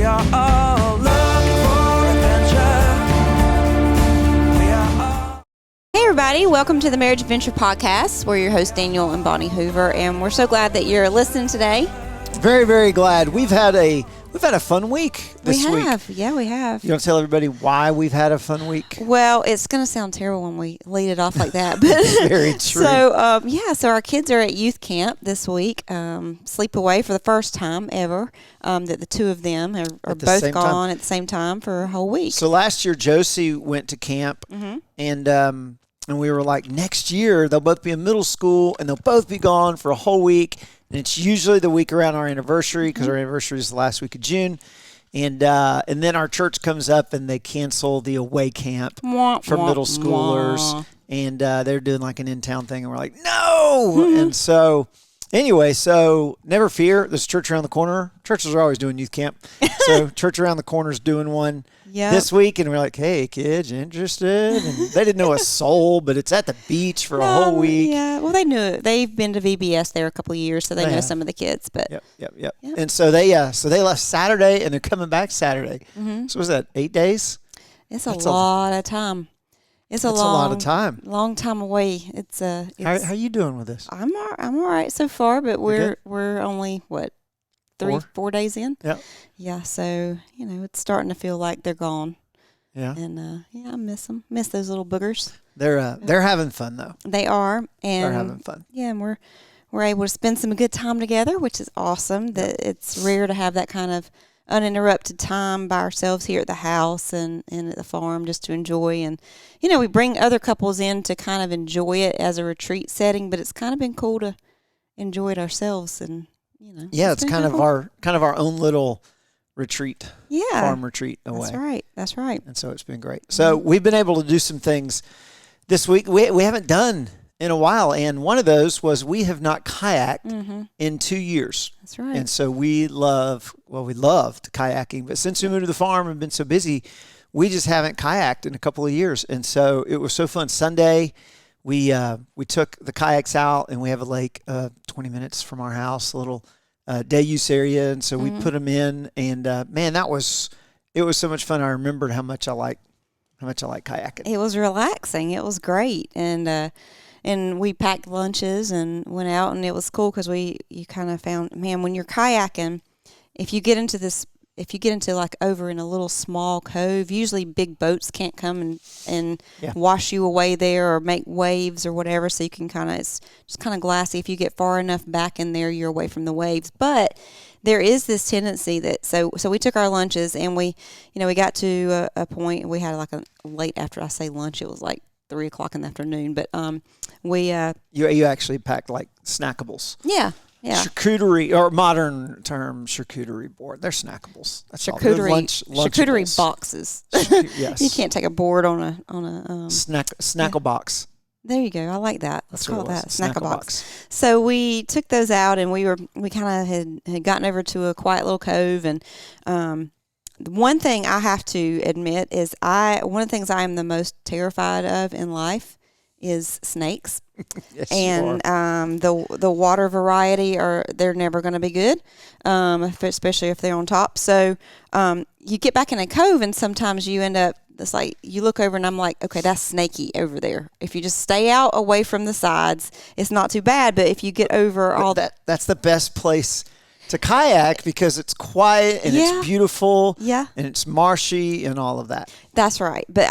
are all looking for adventure. We are all... Hey everybody, welcome to the Marriage Adventure Podcast. We're your hosts, Daniel and Bonnie Hoover, and we're so glad that you're listening today. Very, very glad. We've had a fun week this week. We have. Yeah, we have. You want to tell everybody why we've had a fun week? Well, it's going to sound terrible when we lead it off like that. But Very true. So our kids are at youth camp this week, sleepaway for the first time ever, that the two of them are both gone at the same time for a whole week. So last year, Josie went to camp, and we were like, next year, they'll both be in middle school, and they'll both be gone for a whole week. And it's usually the week around our anniversary because our anniversary is the last week of June. And then our church comes up and they cancel the away camp for middle schoolers. And they're doing like an in-town thing. And we're like, no! And so anyway, never fear. There's a church around the corner. Churches are always doing youth camp. So church around the corner is doing one this week. And we're like, hey, kids, you interested? And they didn't know a soul, but it's at the beach for a whole week. Yeah, well, they knew it. They've been to VBS there a couple of years, so they know some of the kids. But Yep. And so they left Saturday, and they're coming back Saturday. So was that 8 days? That's a lot of time. It's a lot of time. Long time away. It's how are you doing with this? I'm all right so far, but we're only 4 days in. Yeah. So it's starting to feel like they're gone. Yeah. And I miss them. Miss those little boogers. They're having fun though. They are, and they're having fun. Yeah, and we're able to spend some good time together, which is awesome. That it's rare to have that kind of uninterrupted time by ourselves here at the house and at the farm just to enjoy. And we bring other couples in to kind of enjoy it as a retreat setting, but it's kind of been cool to enjoy it ourselves. And it's kind of our own little retreat, farm retreat away. That's right. And so it's been great. So we've been able to do some things this week we haven't done in a while, and one of those was we have not kayaked in 2 years. That's right. And so we loved kayaking, but since we moved to the farm and been so busy, we just haven't kayaked in a couple of years. And so it was so fun. Sunday, we took the kayaks out, and we have a lake 20 minutes from our house, a little day use area, and so we put them in, and man, it was so much fun. I remembered how much I like kayaking. It was relaxing. It was great, and we packed lunches and went out, and it was cool because you kind of found, man, when you're kayaking, if you get into like over in a little small cove, usually big boats can't come and wash you away there or make waves or whatever. So you can it's just kind of glassy. If you get far enough back in there, you're away from the waves. But there is this tendency that, so we took our lunches and we got to a point, we had like a late, after I say lunch, it was like 3 o'clock in the afternoon, but you actually packed like snackables. Yeah. Charcuterie, or modern term, charcuterie board. They're snackables. That's charcuterie boxes. Yes. You can't take a board on a Snackelbox. There you go. I like that. Let's call it that. Snackelbox. So we took those out, and we kind of had gotten over to a quiet little cove, and one thing I have to admit is one of the things I am the most terrified of in life is snakes. Yes, and the water variety they're never going to be good, especially if they're on top. So you get back in a cove, and sometimes you end up, it's like you look over and I'm like, okay, that's snaky over there. If you just stay out away from the sides, it's not too bad. But if you get over that's the best place to kayak because it's quiet and it's beautiful and it's marshy and all of that. That's right. But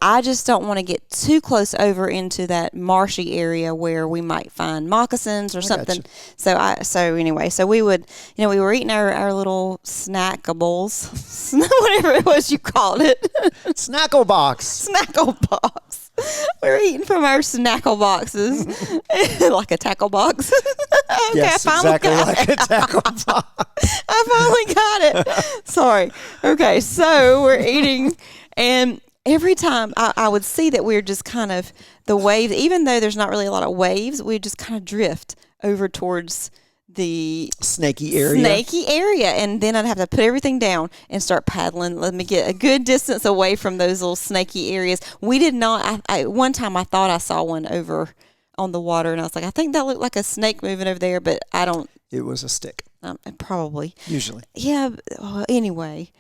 I just don't want to get too close over into that marshy area where we might find moccasins or something. Gotcha. So anyway, we would, we were eating our little snackables, whatever it was you called it. Snackelbox. We were eating from our snackle boxes, like a tackle box. Okay, yes, exactly like a tackle box. I finally got it. Sorry. Okay, so we're eating, and every time I would see that we're just kind of, the waves, even though there's not really a lot of waves, we just kind of drift over towards the snaky area, and then I'd have to put everything down and start paddling. Let me get a good distance away from those little snaky areas. We did not. One time I thought I saw one over on the water, and I was like, I think that looked like a snake moving over there, but I don't. it was a stick, Probably. usually. Yeah. Anyway,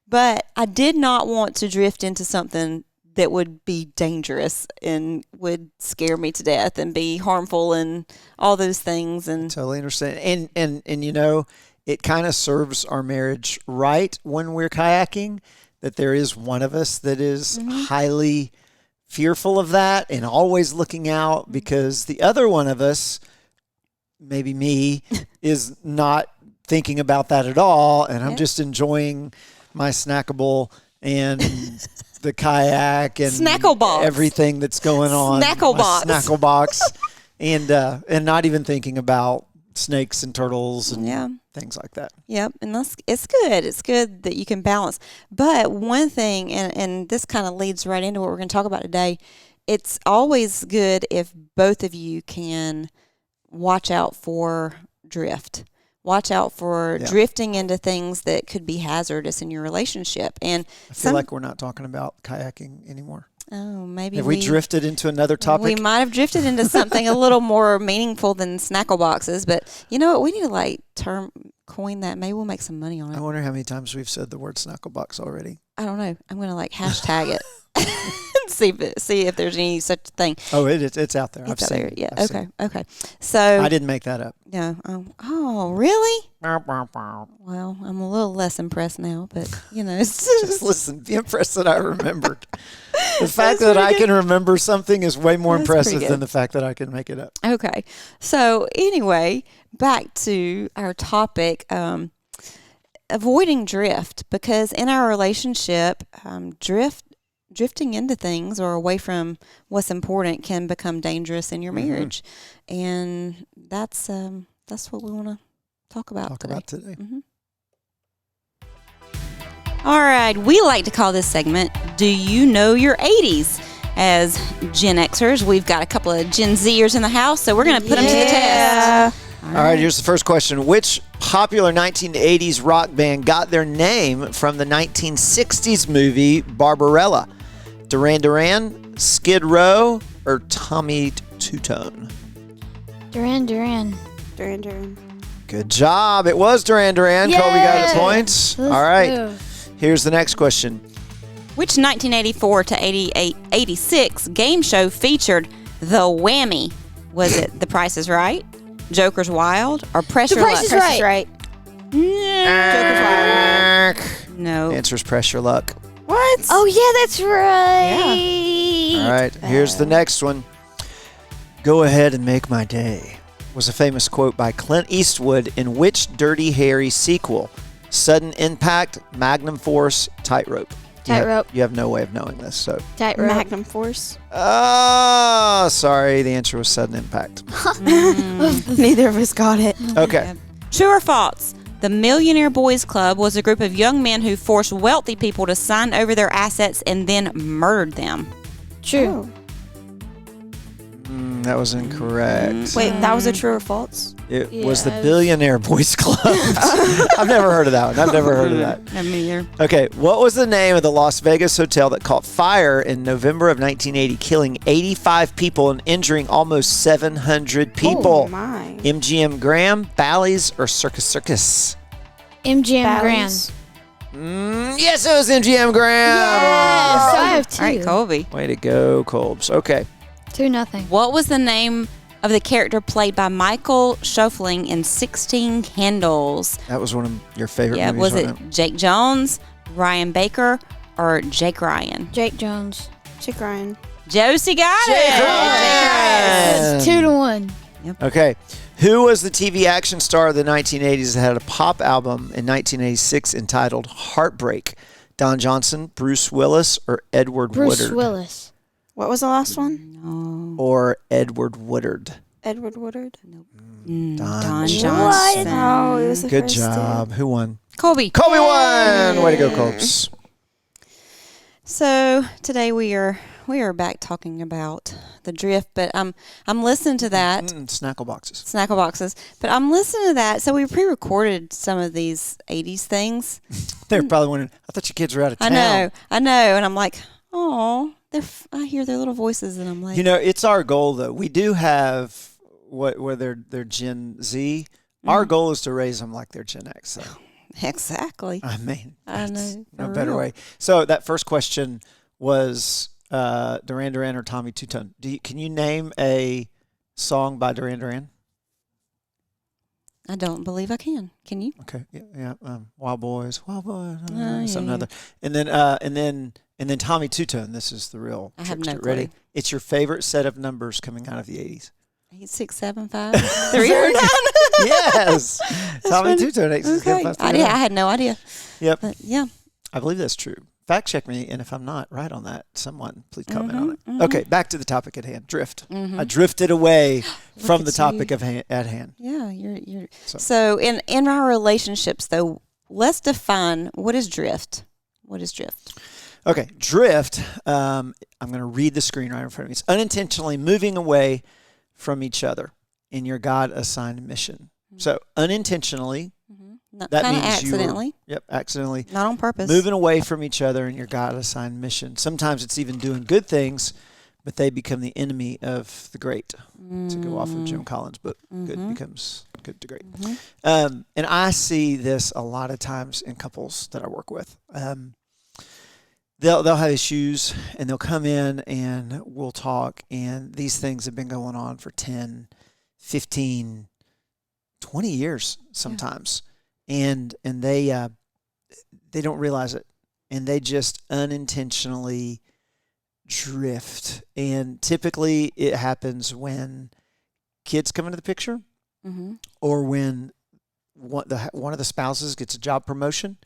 but I did not want to drift into something that would be dangerous and would scare me to death and be harmful and all those things. And Totally understand. And you know, it kind of serves our marriage right when we're kayaking that there is one of us that is highly fearful of that and always looking out, because the other one of us, maybe me, is not thinking about that at all, and I'm just enjoying my snackable and the kayak and Snackelbox. everything that's going on. Snackelbox. My Snackelbox. And not even thinking about snakes and turtles and things like that. Yep, and it's good. It's good that you can balance. But one thing, and this kind of leads right into what we're going to talk about today, it's always good if both of you can watch out for drift. Watch out for drifting into things that could be hazardous in your relationship. And I feel like we're not talking about kayaking anymore. Oh, maybe Have we drifted into another topic? We might have drifted into something a little more meaningful than snackle boxes. But you know what? We need to coin that. Maybe we'll make some money on it. I wonder how many times we've said the word Snackelbox already. I don't know. I'm going to hashtag it. see if there's any such thing. Oh, it's out there. It's I've out seen there. it. Yeah. I've seen Okay. it. So I didn't make that up. Yeah. Oh, really? Well, I'm a little less impressed now, but it's Just listen. Be impressed that I remembered. The fact that I can remember something is way more impressive than the fact that I can make it up. Okay. So anyway, back to our topic, avoiding drift, because in our relationship, drifting into things or away from what's important can become dangerous in your marriage, and that's what we want to talk about today. Mm-hmm. All right, we like to call this segment "Do You Know Your 80s?" As Gen Xers, we've got a couple of Gen Zers in the house, so we're going to put them to the test. All right, here's the first question. Which popular 1980s rock band got their name from the 1960s movie Barbarella? Duran Duran, Skid Row, or Tommy Two-Tone? Duran Duran. Duran Duran. Good job. It was Duran Duran. Yay! Colby got the points. Let's All right. go. Here's the next question. Which 1984 to 86 game show featured the whammy? Was it The Price is Right, Joker's Wild, or Pressure The Price Luck? is Right. Joker's Wild. No. The answer is Pressure Luck. What? Oh, yeah, that's right. All right. Here's the next one. Go ahead and make my day was a famous quote by Clint Eastwood in which Dirty Harry sequel? Sudden Impact, Magnum Force, Tightrope. Tightrope. You have no way of knowing this, so. Tightrope. Magnum Force. Oh, sorry. The answer was Sudden Impact. Neither of us got it. Okay. True or false? The Millionaire Boys Club was a group of young men who forced wealthy people to sign over their assets and then murdered them. True. That was incorrect. Wait, that was a true or false? It was the Yes. Billionaire Boys Club. I've never heard of that one. I've never heard of that. I mean, you're Okay, what was the name of the Las Vegas hotel that caught fire in November of 1980, killing 85 people and injuring almost 700 people? Oh, my. MGM Graham, Bally's, or Circus Circus? MGM Grand. Bally's. Yes, it was MGM Graham. Yes, I have two. all right, Colby. Way to go, Colbs. Okay. 2-0. What was the name of the character played by Michael Schoeffling in 16 Candles? That was one of your favorite Yeah, movies. was it wasn't Jake Jones, Ryan Baker, or Jake Ryan? Jake Jones. Chick Ryan. Josie got Jake it. Ryan. It's 2-1. Okay. Who was the TV action star of the 1980s that had a pop album in 1986 entitled Heartbreak? Don Johnson, Bruce Willis, or Edward Bruce Woodard? Willis. What was the last one? Or Edward Woodard? Edward Woodard? Don Don Johnson. Johnson. Oh, it was the Good first job. Who won? Colby. Colby won. Way to go, Colbs. So today we are back talking about the drift, but I'm listening to that. Snackle boxes. Snackle boxes, but I'm listening to that. So we pre-recorded some of these 80s things. They're probably wondering, I thought your kids were out of I town. know, and I'm like, oh, I hear their little voices, and I'm like, You know, it's our goal, though. We do have, whether they're Gen Z Our goal is to raise them like they're Gen X. So. Exactly. I mean, I that's know, no for better real. way. So that first question was Duran Duran or Tommy Two Tone. Can you name a song by Duran Duran? I don't believe I can. Can you? Okay, yeah. Wild Boys, yeah, something yeah. other, and then Tommy Two Tone. This is the real. I have no trickster. Ready? clue. It's your favorite set of numbers coming out of the 80s. 8, 6, 7, 5, 3, or 9. Yes, Tommy funny. Two Tone. 8, 6, 7, 5, 3, I had no idea. Yep, But yeah. I believe that's true. Fact check me, and if I'm not right on that, someone please comment on it. Mhm. Okay, back to the topic at hand. Drift. I drifted away from the at topic you. of at hand. Yeah, you're So- so in our relationships though, let's define what is drift. What is drift? Okay, drift. I'm going to read the screen right in front of me. It's unintentionally moving away from each other in your God-assigned mission. So unintentionally, Not that kind of means accidentally, accidentally not on purpose. moving away from each other in your God-assigned mission. Sometimes it's even doing good things, but they become the enemy of the great. To go off of Jim Collins' book, good becomes good to great. And I see this a lot of times in couples that I work with. They'll have issues, and they'll come in and we'll talk, and these things have been going on for 10, 15, 20 years sometimes. And they don't realize it, and they just unintentionally drift. And typically it happens when kids come into the picture, or when one of the spouses gets a job promotion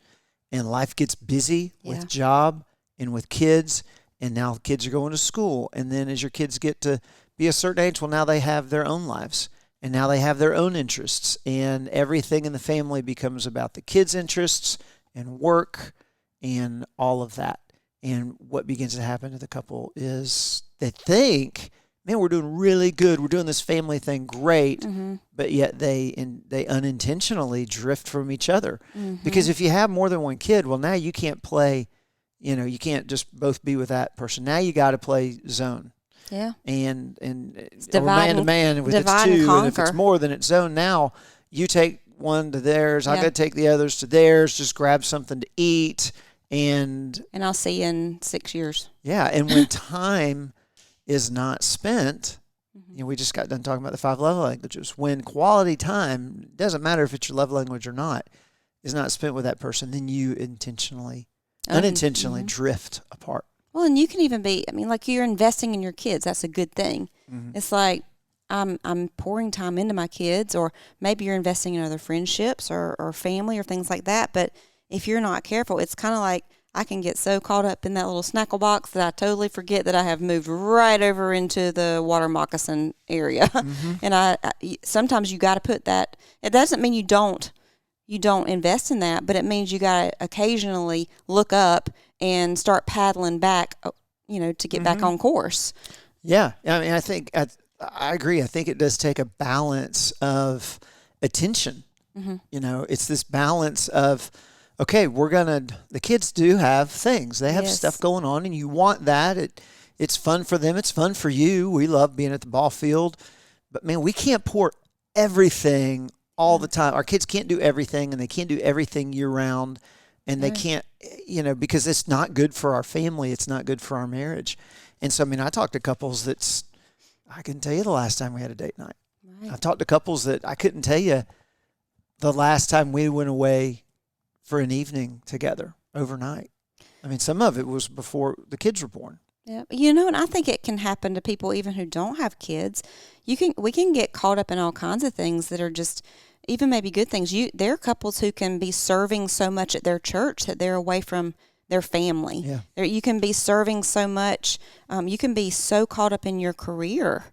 and life gets busy with job and with kids, and now kids are going to school. And then as your kids get to be a certain age, well, now they have their own lives. And now they have their own interests, and everything in the family becomes about the kids' interests and work and all of that. And what begins to happen to the couple is they think, man, we're doing really good. We're doing this family thing great. But yet they unintentionally drift from each other. Because if you have more than one kid, well, now you can't play, you can't just both be with that person. Now you got to play zone. Yeah. And divide man to and- man, if it's divide and two, and if it's conquer. more, then it's zone. Now you take one to theirs, I Yeah. got to take the others to theirs, just grab something to eat, and And I'll see you in 6 years. yeah, and when time is not spent, we just got done talking about the 5 love languages. When quality time, doesn't matter if it's your love language or not, is not spent with that person, then you unintentionally drift apart. Well, and you can even be, like you're investing in your kids. That's a good thing. It's like I'm pouring time into my kids, or maybe you're investing in other friendships or family or things like that. But if you're not careful, it's kind of like I can get so caught up in that little Snackelbox that I totally forget that I have moved right over into the water moccasin area. And I sometimes you got to put that. It doesn't mean you don't invest in that, but it means you got to occasionally look up and start paddling back, to get back on course. Yeah. I think I agree. I think it does take a balance of attention. It's this balance of, okay, the kids do have things. They have Yes. stuff going on, and you want that. It's fun for them. It's fun for you. We love being at the ball field. But, man, we can't pour everything all the time. Our kids can't do everything, and they can't do everything year-round. And they can't, because it's not good for our family. It's not good for our marriage. And so, I talk to couples I couldn't tell you the last time we had a date night. Right. I've talked to couples that I couldn't tell you the last time we went away for an evening together overnight. Some of it was before the kids were born. Yeah, and I think it can happen to people even who don't have kids. We can get caught up in all kinds of things that are just even maybe good things. There are couples who can be serving so much at their church that they're away from their family. Yeah. You can be serving so much. You can be so caught up in your career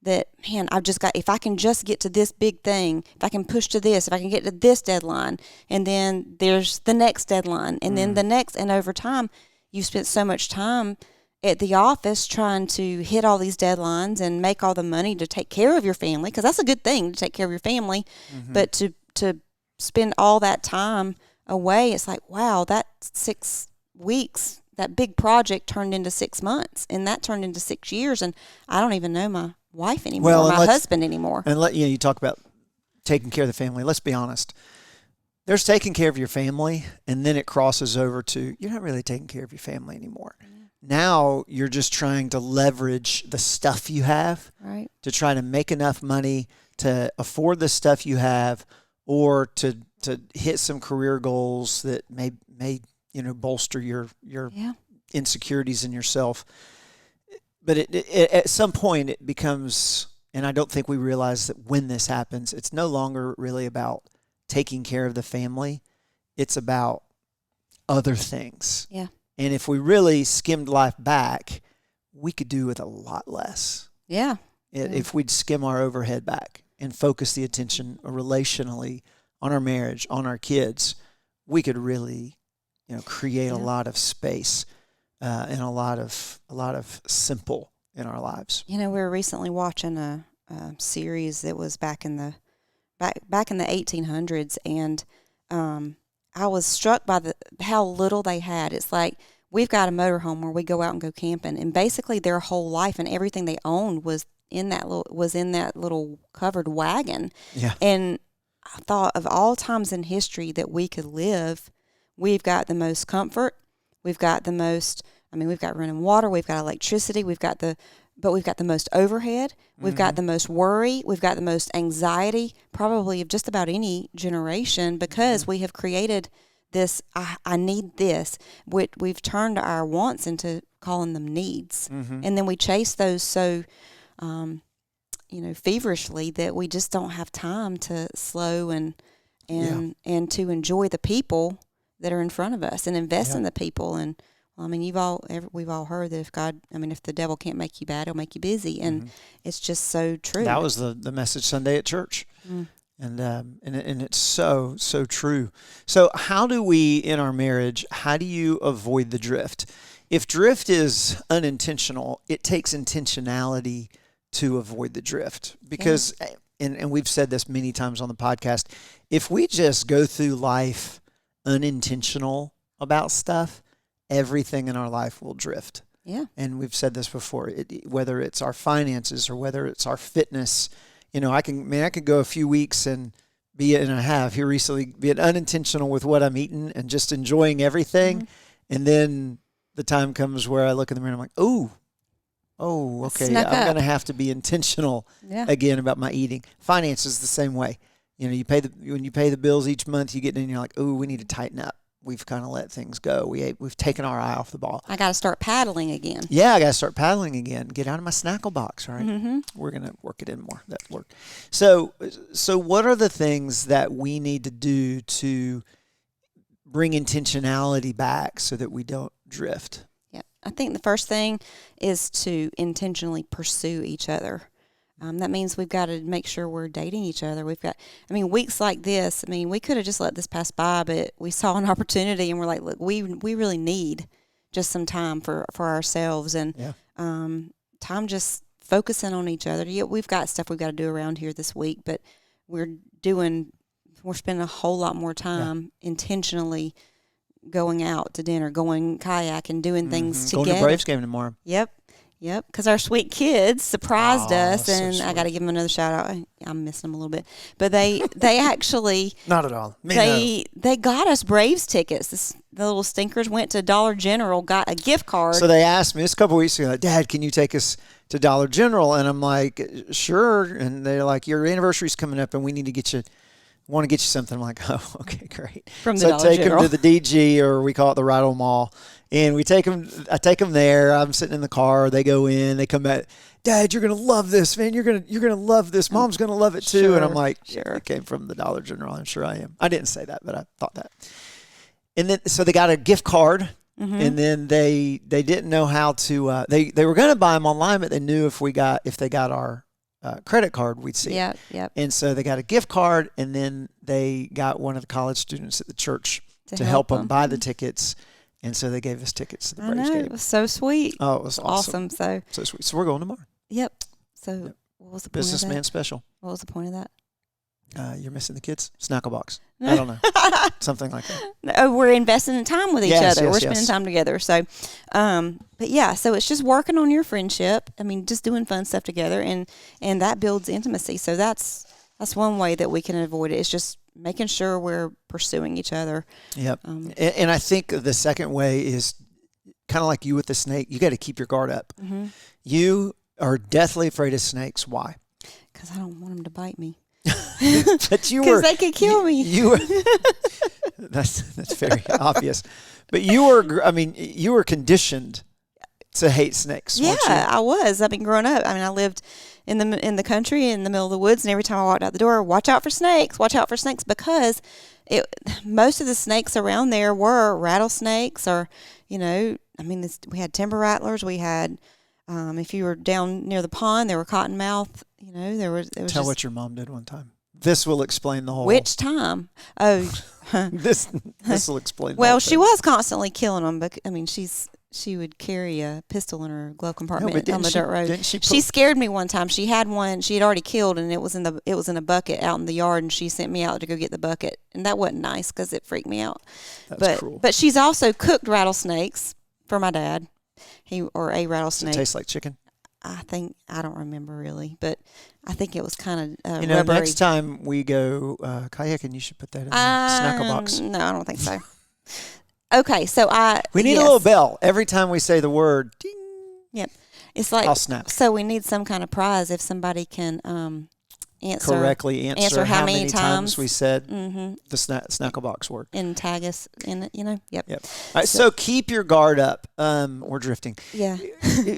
that, man, if I can just get to this big thing, if I can push to this, if I can get to this deadline, and then there's the next deadline, and then the next, and over time, you've spent so much time at the office trying to hit all these deadlines and make all the money to take care of your family, because that's a good thing to take care of your family, but to spend all that time away, it's like, wow, that 6 weeks, that big project turned into 6 months, and that turned into 6 years, and I don't even know my wife anymore, Well, or my husband anymore. And you talk about taking care of the family. Let's be honest. There's taking care of your family, and then it crosses over to you're not really taking care of your family anymore. Now you're just trying to leverage the stuff you have Right. to try to make enough money to afford the stuff you have, or to hit some career goals that may bolster your Yeah. insecurities in yourself. But at some point it becomes, and I don't think we realize that when this happens, it's no longer really about taking care of the family. It's about other things. Yeah. And if we really skimmed life back, we could do with a lot less. Yeah. If we'd skim our overhead back and focus the attention relationally on our marriage, on our kids, we could really, create a lot of space and a lot of simple in our lives. We were recently watching a series that was back in the 1800s, and I was struck by how little they had. It's like we've got a motorhome where we go out and go camping, and basically their whole life and everything they owned was in that little covered wagon. Yeah. And I thought of all times in history that we could live, we've got the most comfort, we've got the most. We've got running water, we've got electricity, we've got the most overhead, we've got the most worry, we've got the most anxiety, probably of just about any generation, because we have created this, I need this, we've turned our wants into calling them needs. And then we chase those so, feverishly that we just don't have time to slow and to enjoy the people that are in front of us and invest in the people. And we've all heard that if the devil can't make you bad, he'll make you busy, and it's just so true. That was the message Sunday at church, and it's so true. So how do we in our marriage? How do you avoid the drift? If drift is unintentional, it takes intentionality to avoid the drift, because and we've said this many times on the podcast. If we just go through life unintentional about stuff, everything in our life will drift. Yeah. And we've said this before, whether it's our finances or whether it's our fitness. I could go a few weeks and I have here recently, being unintentional with what I'm eating and just enjoying everything. And then the time comes where I look in the mirror and I'm like, okay, Snuck I'm up. going to have to be intentional again about my eating. Finances the same way. When you pay the bills each month, you get in and you're like, we need to tighten up. We've kind of let things go. We've taken our eye off the ball. I got to start paddling again. Yeah, I got to start paddling again. Get out of my Snackelbox, right? We're going to work it in more. That work. So what are the things that we need to do to bring intentionality back so that we don't drift? Yeah. I think the first thing is to intentionally pursue each other. That means we've got to make sure we're dating each other. We've got, weeks like this, we could have just let this pass by, but we saw an opportunity and we're like, look, we really need just some time for ourselves and time just focusing on each other. Yeah, we've got stuff we've got to do around here this week, but we're spending a whole lot more time intentionally going out to dinner, going kayaking, doing things together. Going to Braves game tomorrow. Yep, because our sweet kids surprised us, so and sweet. I got to give them another shout out. I'm missing them a little bit, but they actually Not at all. they got us Braves tickets. The little stinkers went to Dollar General, got a gift card. So they asked me this a couple weeks ago, like, Dad, can you take us to Dollar General? And I'm like, sure. And they're like, your anniversary's coming up, and we need to get you. Want to get you something. I'm like, oh, okay, great. From the so Dollar I take General. them to the DG, or we call it the Rydell Mall, and I take them there. I'm sitting in the car. They go in. They come back. Dad, you're gonna love this, man. You're gonna love this. Mom's gonna love it too. Sure, and I'm like, sure. It came from the Dollar General. I'm sure I am. I didn't say that, but I thought that. And then so they got a gift card, and then they didn't know how to. They were gonna buy them online, but they knew if they got our credit card, we'd see. Yep. And so they got a gift card, and then they got one of the college students at the church to help them buy the tickets. And so they gave us tickets to the I Braves know, game. it was so sweet. Oh, it was awesome. So sweet. So we're going tomorrow. yep. So what was the point of Businessman that? special. What was the point of that? You're missing the kids. Snackelbox. I don't know. Something like that. Oh, we're investing in time with each Yes, other. yes, We're spending yes. time together. So, but yeah, so it's just working on your friendship. Just doing fun stuff together, and that builds intimacy. So that's That's one way that we can avoid it. It's just making sure we're pursuing each other. Yep. And I think the second way is kind of like you with the snake. You got to keep your guard up. Mm-hmm. You are deathly afraid of snakes. Why? Because I don't want them to bite me. But you Because were they could kill me. You were. That's very obvious. But you were conditioned to hate snakes. Yeah, weren't you? I was. I mean, growing up, I lived in the country, in the middle of the woods, and every time I walked out the door, watch out for snakes, because most of the snakes around there were rattlesnakes, or we had timber rattlers. We had, if you were down near the pond, there were cottonmouth. There was Tell just, what your mom did one time. This will explain the whole. which time? Oh, this will explain. well, the whole she thing. was constantly killing them, but she would carry a pistol in her glove compartment but on the dirt road. Didn't she She scared me one time. She had one she had already killed, and it was in a bucket out in the yard, and she sent me out to go get the bucket, and that wasn't nice because it freaked me out. That's cruel. But she's also cooked rattlesnakes for my dad. A Does rattlesnake. it taste like chicken? I don't remember really, but I think it was kind of You know, rubbery. next time we go kayaking, you should put that in the Snackelbox. No, I don't think so. Okay, so We need a little bell every time we say the word. Ding. Yep. It's like I'll snap. So we need some kind of prize if somebody can answer Correctly answer how how many many times we said mm-hmm, the Snackelbox word. and tag us in it. Yep. Yep. All right, so keep your guard up. We're drifting. Yeah.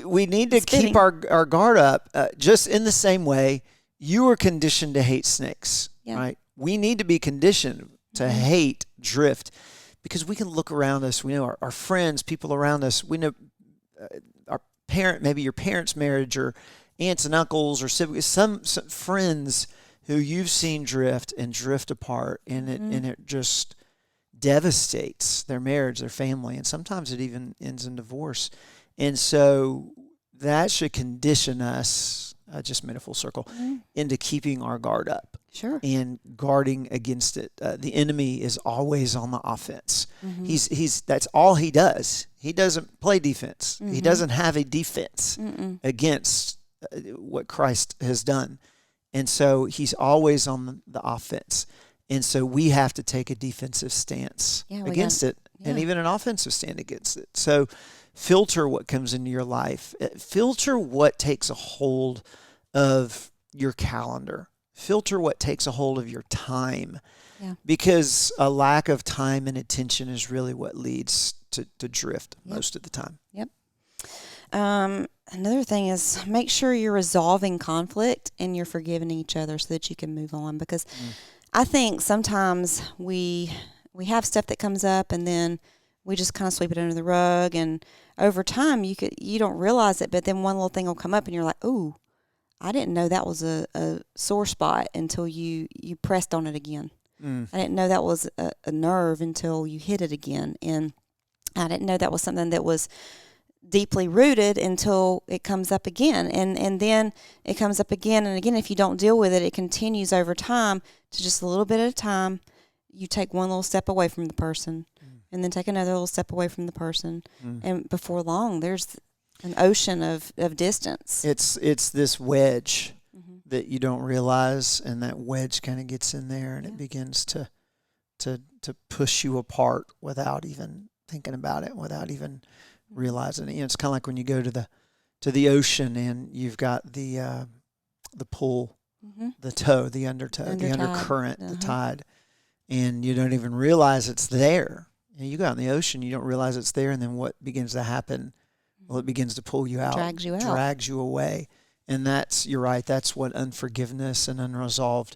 We need to Spinning. keep our guard up. Just in the same way, you were conditioned to hate snakes, Yeah. right? We need to be conditioned to hate drift, because we can look around us. We know our friends, people around us. We know our parent, maybe your parents' marriage, or aunts and uncles, or siblings, some friends who you've seen drift apart, and it just devastates their marriage, their family, and sometimes it even ends in divorce. And so that should condition us. I just made a full circle into keeping our guard up. Sure. And guarding against it. The enemy is always on the offense. He's that's all he does. He doesn't play defense. He doesn't have a defense against what Christ has done. And so he's always on the offense. And so we have to take a defensive stance against it, and even an offensive stand against it. So filter what comes into your life. Filter what takes a hold of your calendar. Filter what takes a hold of your time, because a lack of time and attention is really what leads to drift most of the time. Yep. Another thing is make sure you're resolving conflict and you're forgiving each other so that you can move on, because I think sometimes we have stuff that comes up and then we just kind of sweep it under the rug, and over time you don't realize it, but then one little thing will come up and you're like, ooh, I didn't know that was a sore spot until you pressed on it again. I didn't know that was a nerve until you hit it again. And I didn't know that was something that was deeply rooted until it comes up again. And then it comes up again and again. If you don't deal with it, it continues over time to just a little bit at a time. You take one little step away from the person and then take another little step away from the person. And before long, there's an ocean of distance. It's this wedge that you don't realize, and that wedge kind of gets in there, and it begins to push you apart without even thinking about it, without even realizing it. It's kind of like when you go to the ocean and you've got the pull, the tow, the undertow, the undercurrent, the tide, and you don't even realize it's there. And you go out in the ocean, you don't realize it's there, and then what begins to happen? Well, it begins to pull you out, Drags you out. drags you away. And you're right, that's what unforgiveness and unresolved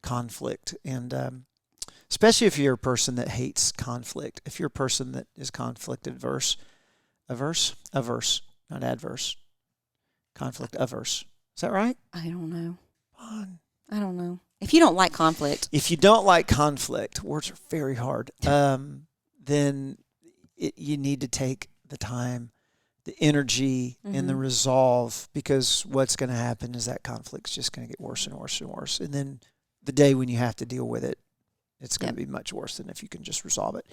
conflict. And especially if you're a person that hates conflict, if you're a person that is conflict averse, not adverse, conflict averse. Is that right? I don't know. Fun. I don't know. If you don't like conflict. If you don't like conflict, words are very hard, then you need to take the time, the energy, and the resolve, because what's going to happen is that conflict's just going to get worse and worse and worse. And then the day when you have to deal with it, it's going to be much worse than if you can just resolve it.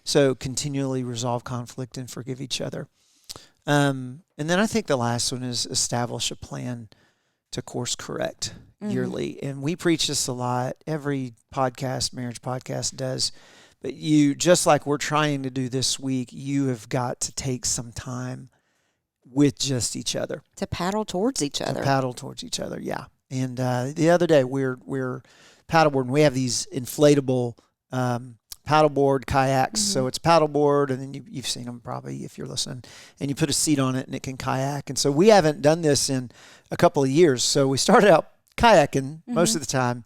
So continually resolve conflict and forgive each other. And then I think the last one is establish a plan to course correct yearly. And we preach this a lot. Every podcast, marriage podcast does. But you, just like we're trying to do this week, you have got to take some time with just each other. To paddle towards each other. Yeah. And the other day we're paddleboarding. We have these inflatable paddleboard kayaks. So it's paddleboard, and then you've seen them probably if you're listening. And you put a seat on it, and it can kayak. And so we haven't done this in a couple of years. So we started out kayaking most of the time,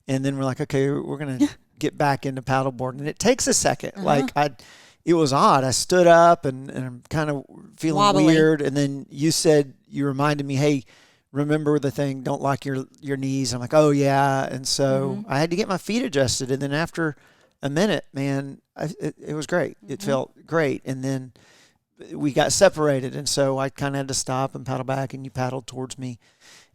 and then we're like, okay, we're gonna get back into paddleboarding. And it takes a second. It was odd. I stood up and I'm kind of feeling Wobbly. weird. And then you reminded me, hey, remember the thing, don't lock your knees. I'm like, oh, yeah. And so I had to get my feet adjusted. And then after a minute, man, it was great. It felt great. And then we got separated. And so I kind of had to stop and paddle back, and you paddled towards me.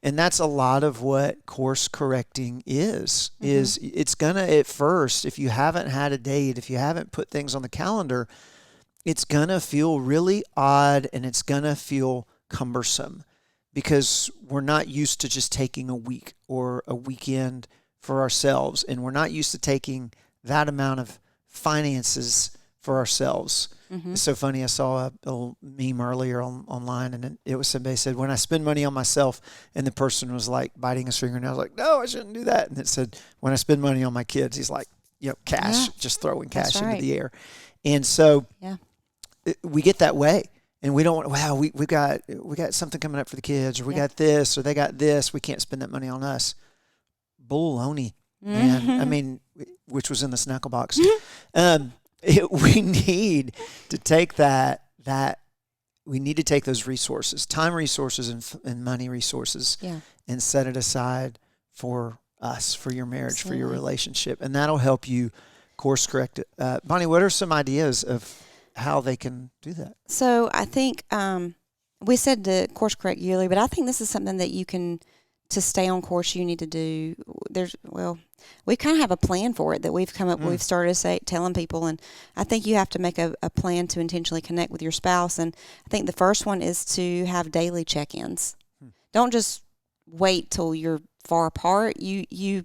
And that's a lot of what course correcting is it's going to, at first, if you haven't had a date, if you haven't put things on the calendar, it's going to feel really odd, and it's going to feel cumbersome because we're not used to just taking a week or a weekend for ourselves. And we're not used to taking that amount of finances for ourselves. It's so funny. I saw a little meme earlier online, and it was somebody said, when I spend money on myself, and the person was like biting his finger, and I was like, no, I shouldn't do that. And it said, when I spend money on my kids, he's like, cash, just throwing cash into the air. And so we get that way, and we don't want, wow, we got something coming up for the kids, or we got this, or they got this. We can't spend that money on us. Baloney, man. I mean, which was in the Snackelbox. We need to take we need to take those resources, time resources and money resources, and set it aside for us, for your marriage, for your relationship. And that'll help you course correct it. Bonnie, what are some ideas of how they can do that? So I think we said to course correct yearly, but I think this is something that you can, to stay on course, you need to do. We kind of have a plan for it that we've come up. We've started telling people, and I think you have to make a plan to intentionally connect with your spouse. And I think the first one is to have daily check-ins. Don't just wait till you're far apart. You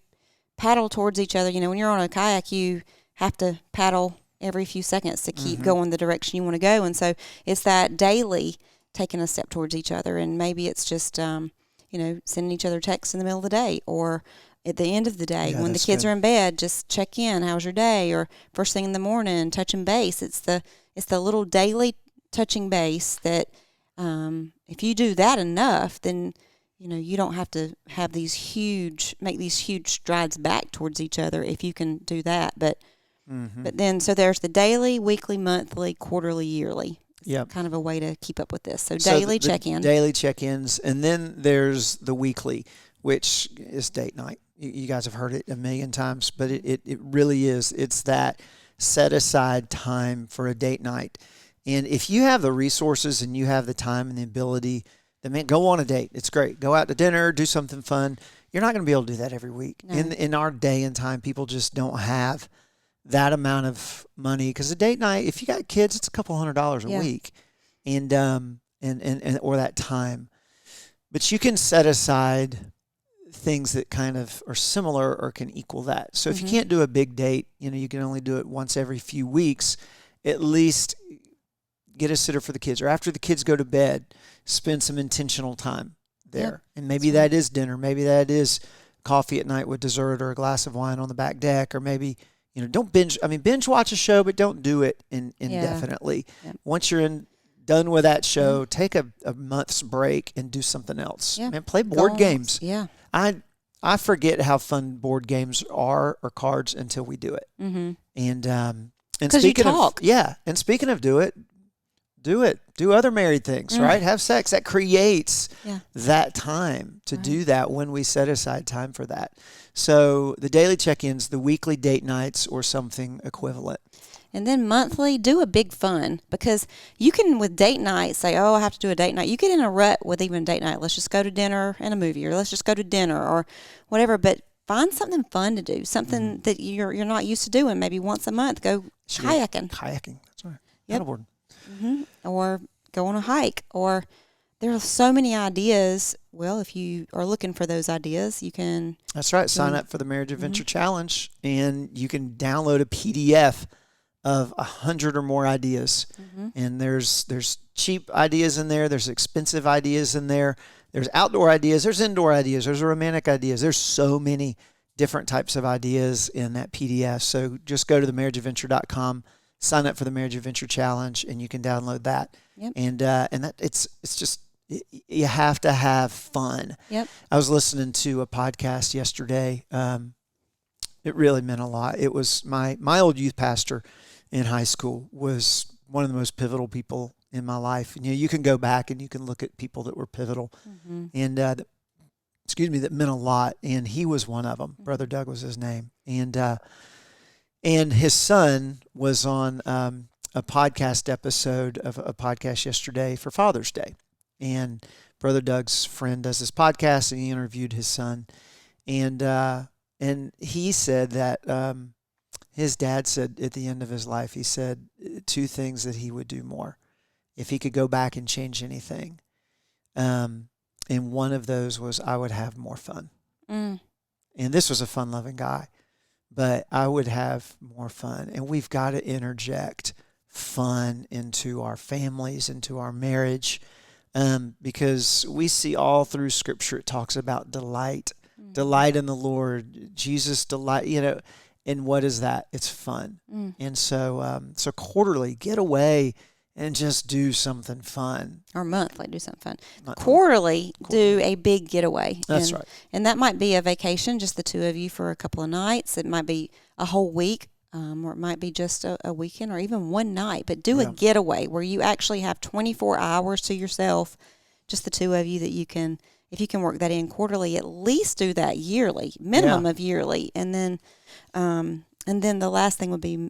paddle towards each other. When you're on a kayak, you have to paddle every few seconds to keep going the direction you want to go. And so it's that daily taking a step towards each other. And maybe it's just sending each other texts in the middle of the day, or at the end of the day when the kids are in bed, just check in. How's your day? Or first thing in the morning, touching base. It's the little daily touching base that if you do that enough, then you don't have to have make these huge strides back towards each other if you can do that. But then so there's the daily, weekly, monthly, quarterly, yearly. Yeah, kind of a way to keep up with this. So daily check-in. Daily check-ins. And then there's the weekly, which is date night. You guys have heard it a million times, but it really is. It's that set aside time for a date night. And if you have the resources and you have the time and the ability, then man, go on a date. It's great. Go out to dinner, do something fun. You're not going to be able to do that every week. No. In our day and time, people just don't have that amount of money, because a date night, if you got kids, it's a couple $100s a week, and or that time. But you can set aside things that kind of are similar or can equal that. So if you can't do a big date, you can only do it once every few weeks. At least get a sitter for the kids, or after the kids go to bed, spend some intentional time there. And maybe that is dinner. Maybe that is coffee at night with dessert, or a glass of wine on the back deck, or maybe. Don't binge. Binge watch a show, but don't do it indefinitely. Once you're done with that show, take a month's break and do something else. Man, play board games. Yeah. I forget how fun board games are, or cards, until we do it. And speaking of and speaking of do other married things, right? Have sex. That creates that time to do that when we set aside time for that. So the daily check-ins, the weekly date nights, or something equivalent. And then monthly, do a big fun, because you can, with date night, say, oh, I have to do a date night. You get in a rut with even a date night. Let's just go to dinner and a movie, or let's just go to dinner, or whatever. But find something fun to do, something that you're not used to doing. Maybe once a month, go kayaking. Kayaking, that's right. Paddleboarding. Or go on a hike, or there are so many ideas. Well, if you are looking for those ideas, you can. That's right. Sign up for the Marriage Adventure Challenge, and you can download a PDF of 100 or more ideas. And there's cheap ideas in there. There's expensive ideas in there. There's outdoor ideas. There's indoor ideas. There's romantic ideas. There's so many different types of ideas in that PDF. So just go to themarriageadventure.com, sign up for the Marriage Adventure Challenge, and you can download that. Yep. And that it's just, you have to have fun. Yep. I was listening to a podcast yesterday. It really meant a lot. It was my old youth pastor in high school was one of the most pivotal people in my life. And, you can go back and you can look at people that were pivotal and that meant a lot. And he was one of them. Brother Doug was his name. And his son was on a podcast episode of a podcast yesterday for Father's Day. And Brother Doug's friend does this podcast, and he interviewed his son. And he said that his dad said at the end of his life, he said two things that he would do more if he could go back and change anything. And one of those was, I would have more fun. And this was a fun-loving guy, but I would have more fun. And we've got to interject fun into our families, into our marriage, because we see all through Scripture it talks about delight in the Lord. Jesus delight, and what is that? It's fun. And so quarterly, get away and just do something fun. Or monthly, do something fun. Quarterly, do a big getaway. That's right. And that might be a vacation, just the two of you for a couple of nights. It might be a whole week, or it might be just a weekend or even one night. But do a getaway where you actually have 24 hours to yourself, just the two of you, that you can, if you can work that in quarterly, at least do that yearly, minimum of yearly. And then the last thing would be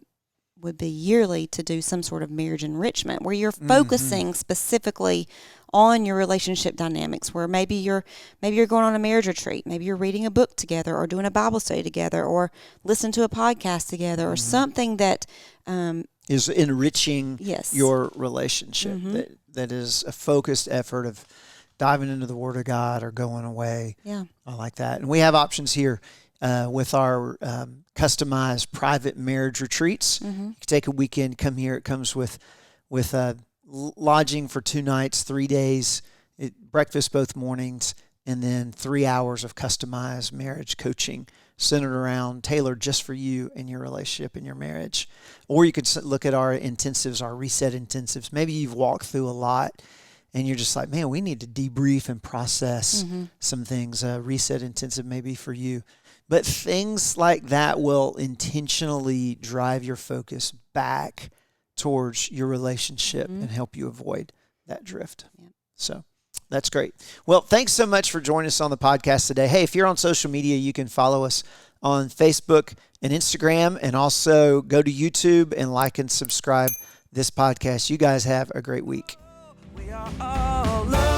yearly to do some sort of marriage enrichment where you're focusing specifically on your relationship dynamics, where maybe you're going on a marriage retreat, maybe you're reading a book together or doing a Bible study together or listen to a podcast together or something that is enriching your relationship. That is a focused effort of diving into the Word of God or going away. Yeah. I like that. And we have options here with our customized private marriage retreats. You can take a weekend, come here. It comes with lodging for 2 nights, 3 days, breakfast both mornings, and then 3 hours of customized marriage coaching centered around, tailored just for you and your relationship and your marriage. Or you could look at our intensives, our reset intensives. Maybe you've walked through a lot and you're just like, man, we need to debrief and process some things. Reset intensive maybe for you. But things like that will intentionally drive your focus back towards your relationship and help you avoid that drift. Yeah. So that's great. Well, thanks so much for joining us on the podcast today. Hey, if you're on social media, you can follow us on Facebook and Instagram, and also go to YouTube and like and subscribe this podcast. You guys have a great week. We are all loved.